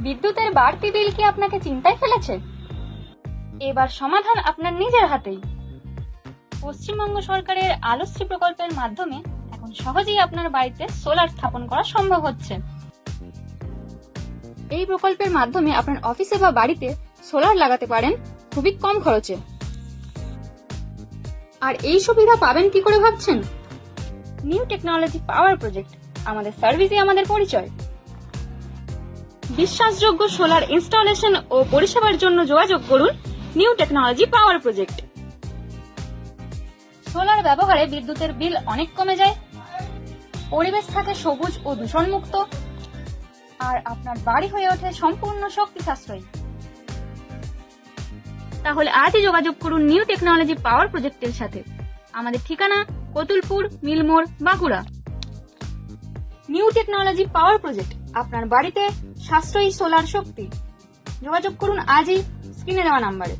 বিদ্যুতের বাড়তি বিল কি আপনাকে চিন্তায় ফেলেছে? এবার সমাধান আপনার নিজের হাতেই। পশ্চিমবঙ্গ সরকারের আলোশ্রী প্রকল্পের মাধ্যমে এখন সহজেই আপনার বাড়িতে সোলার স্থাপন করা সম্ভব হচ্ছে। এই প্রকল্পের মাধ্যমে আপনার অফিসে বা বাড়িতে সোলার লাগাতে পারেন খুবই কম খরচে। আর এই সুবিধা পাবেন কি করে ভাবছেন? নিউ টেকনোলজি পাওয়ার প্রজেক্ট, আমাদের সার্ভিসই আমাদের পরিচয়। বিশ্বাসযোগ্য সোলার ইনস্টলেশন ও পরিষেবার জন্য যোগাযোগ করুন নিউ টেকনোলজি পাওয়ার প্রজেক্ট। সোলার ব্যবহারে বিদ্যুতের বিল অনেক কমে যায়, পরিবেশ থাকে সবুজ ও দূষণমুক্ত, আর আপনার বাড়ি হয়ে ওঠে সম্পূর্ণ শক্তি সাশ্রয়ী। তাহলে আজই যোগাযোগ করুন নিউ টেকনোলজি পাওয়ার প্রজেক্টের সাথে। আমাদের ঠিকানা কতুলপুর, মিলমোড়, বাঁকুড়া। নিউ টেকনোলজি পাওয়ার প্রজেক্ট, আপনার বাড়িতে সাশ্রয়ী সোলার শক্তি। যোগাযোগ করুন আজই স্ক্রিনে দেওয়া নাম্বারে।